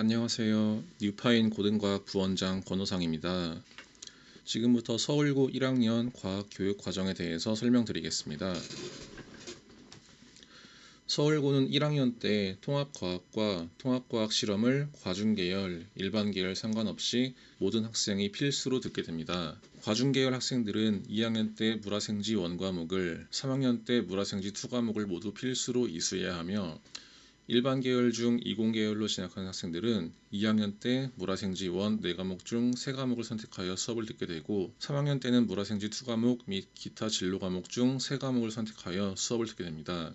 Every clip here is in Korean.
안녕하세요. 뉴파인 고등과학 부원장 권호상입니다. 지금부터 서울고 1학년 과학교육 과정에 대해서 설명드리겠습니다. 서울고는 1학년 때 통합과학과 통합과학 실험을 과중계열, 일반계열 상관없이 모든 학생이 필수로 듣게 됩니다. 과중계열 학생들은 2학년 때 물화생지 1과목을, 3학년 때 물화생지 2과목을 모두 필수로 이수해야 하며 일반 계열 중 이공계열로 진학하는 학생들은 2학년 때 물화생지 1, 4과목 중 3과목을 선택하여 수업을 듣게 되고 3학년 때는 물화생지 2과목 및 기타 진로 과목 중 3과목을 선택하여 수업을 듣게 됩니다.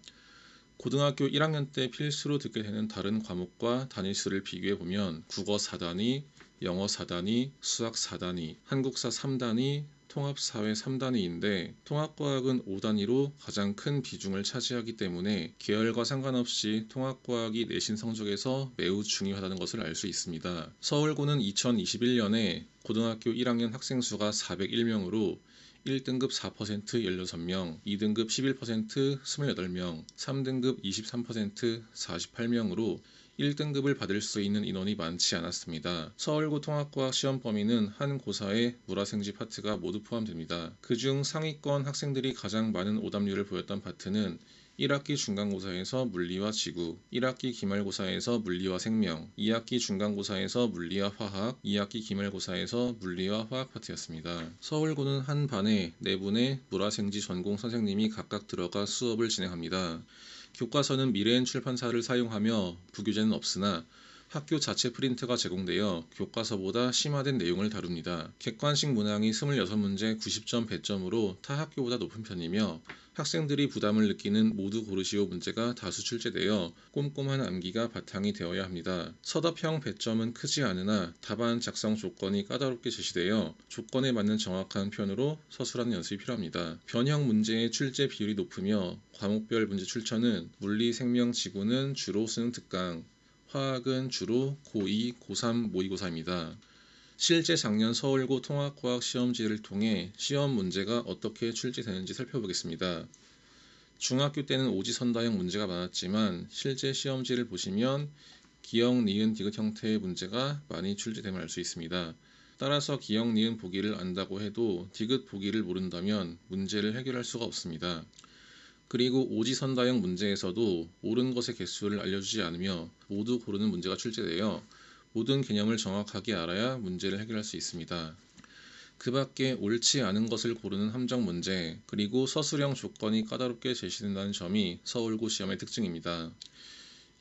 고등학교 1학년 때 필수로 듣게 되는 다른 과목과 단위수를 비교해 보면 국어 4단위, 영어 4단위, 수학 4단위, 한국사 3단위, 통합사회 3단위인데 통합과학은 5단위로 가장 큰 비중을 차지하기 때문에 계열과 상관없이 통합과학이 내신 성적에서 매우 중요하다는 것을 알 수 있습니다. 서울고는 2021년에 고등학교 1학년 학생 수가 401명으로 1등급 4% 16명, 2등급 11% 28명, 3등급 23% 48명으로 1등급을 받을 수 있는 인원이 많지 않았습니다. 서울고 통합과학 시험 범위는 한 고사에 물화생지 파트가 모두 포함됩니다. 그중 상위권 학생들이 가장 많은 오답률을 보였던 파트는 1학기 중간고사에서 물리와 지구, 1학기 기말고사에서 물리와 생명, 2학기 중간고사에서 물리와 화학, 2학기 기말고사에서 물리와 화학 파트였습니다. 서울고는 한 반에 4분의 물화생지 전공 선생님이 각각 들어가 수업을 진행합니다. 교과서는 미래엔 출판사를 사용하며 부교재는 없으나 학교 자체 프린트가 제공되어 교과서보다 심화된 내용을 다룹니다. 객관식 문항이 26문제 90점 배점으로 타 학교보다 높은 편이며 학생들이 부담을 느끼는 모두 고르시오 문제가 다수 출제되어 꼼꼼한 암기가 바탕이 되어야 합니다. 서답형 배점은 크지 않으나 답안 작성 조건이 까다롭게 제시되어 조건에 맞는 정확한 표현으로 서술하는 연습이 필요합니다. 변형 문제의 출제 비율이 높으며 과목별 문제 출처는 물리, 생명, 지구는 주로 수능 특강, 화학은 주로 고2, 고3 모의고사입니다. 실제 작년 서울고 통합과학 시험지를 통해 시험 문제가 어떻게 출제되는지 살펴보겠습니다. 중학교 때는 오지선다형 문제가 많았지만 실제 시험지를 보시면 기역, 니은, 디귿 형태의 문제가 많이 출제됨을 알 수 있습니다. 따라서 기역, 니은 보기를 안다고 해도 디귿 보기를 모른다면 문제를 해결할 수가 없습니다. 그리고 오지선다형 문제에서도 옳은 것의 개수를 알려주지 않으며 모두 고르는 문제가 출제되어 모든 개념을 정확하게 알아야 문제를 해결할 수 있습니다. 그 밖에 옳지 않은 것을 고르는 함정 문제, 그리고 서술형 조건이 까다롭게 제시된다는 점이 서울고 시험의 특징입니다.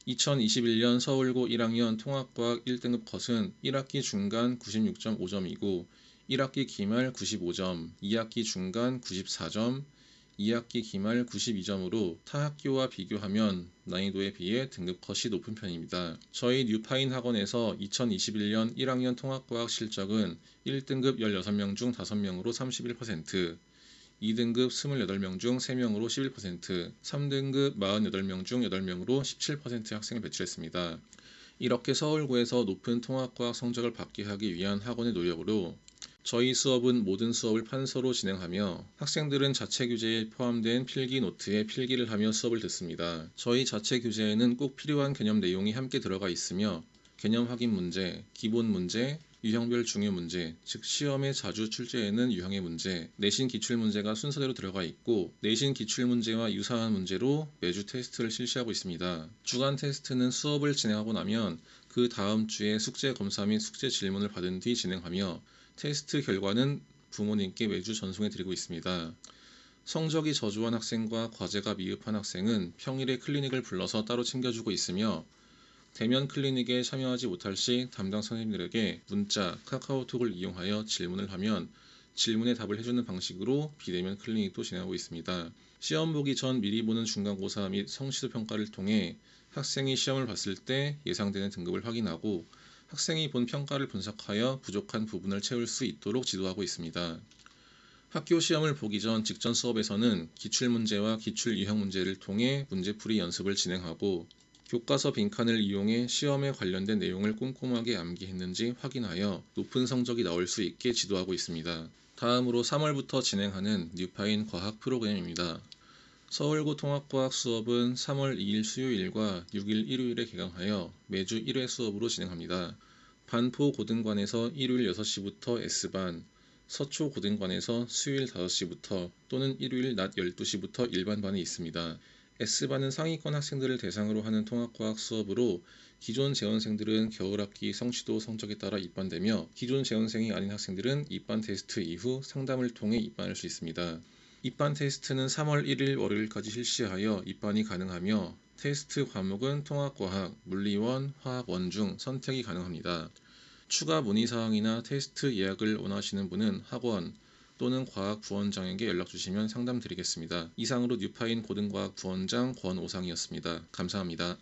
2021년 서울고 1학년 통합과학 1등급 컷은 1학기 중간 96.5점이고 1학기 기말 95점, 2학기 중간 94점, 2학기 기말 92점으로 타 학교와 비교하면 난이도에 비해 등급 컷이 높은 편입니다. 저희 뉴파인 학원에서 2021년 1학년 통합과학 실적은 1등급 16명 중 5명으로 31%, 2등급 28명 중 3명으로 11%, 3등급 48명 중 8명으로 17%의 학생을 배출했습니다. 이렇게 서울고에서 높은 통합과학 성적을 받게 하기 위한 학원의 노력으로 저희 수업은 모든 수업을 판서로 진행하며 학생들은 자체 교재에 포함된 필기 노트에 필기를 하며 수업을 듣습니다. 저희 자체 교재에는 꼭 필요한 개념 내용이 함께 들어가 있으며 개념 확인 문제, 기본 문제, 유형별 중요 문제, 즉 시험에 자주 출제되는 유형의 문제, 내신 기출 문제가 순서대로 들어가 있고 내신 기출 문제와 유사한 문제로 매주 테스트를 실시하고 있습니다. 주간 테스트는 수업을 진행하고 나면 그 다음 주에 숙제 검사 및 숙제 질문을 받은 뒤 진행하며 테스트 결과는 부모님께 매주 전송해 드리고 있습니다. 성적이 저조한 학생과 과제가 미흡한 학생은 평일에 클리닉을 불러서 따로 챙겨주고 있으며 대면 클리닉에 참여하지 못할 시 담당 선생님들에게 문자, 카카오톡을 이용하여 질문을 하면 질문에 답을 해주는 방식으로 비대면 클리닉도 진행하고 있습니다. 시험 보기 전 미리 보는 중간고사 및 성취도 평가를 통해 학생이 시험을 봤을 때 예상되는 등급을 확인하고 학생이 본 평가를 분석하여 부족한 부분을 채울 수 있도록 지도하고 있습니다. 학교 시험을 보기 전 직전 수업에서는 기출문제와 기출 유형 문제를 통해 문제풀이 연습을 진행하고 교과서 빈칸을 이용해 시험에 관련된 내용을 꼼꼼하게 암기했는지 확인하여 높은 성적이 나올 수 있게 지도하고 있습니다. 다음으로 3월부터 진행하는 뉴파인 과학 프로그램입니다. 서울고 통합과학 수업은 3월 2일 수요일과 6일 일요일에 개강하여 매주 1회 수업으로 진행합니다. 반포 고등관에서 일요일 6시부터 S반, 서초 고등관에서 수요일 5시부터 또는 일요일 낮 12시부터 일반반이 있습니다. S반은 상위권 학생들을 대상으로 하는 통합과학 수업으로 기존 재원생들은 겨울학기 성취도 성적에 따라 입반되며 기존 재원생이 아닌 학생들은 입반 테스트 이후 상담을 통해 입반할 수 있습니다. 입반 테스트는 3월 1일 월요일까지 실시하여 입반이 가능하며 테스트 과목은 통합과학, 물리원, 화학원 중 선택이 가능합니다. 추가 문의사항이나 테스트 예약을 원하시는 분은 학원 또는 과학부원장에게 연락주시면 상담드리겠습니다. 이상으로 뉴파인 고등과학 부원장 권오상이었습니다. 감사합니다.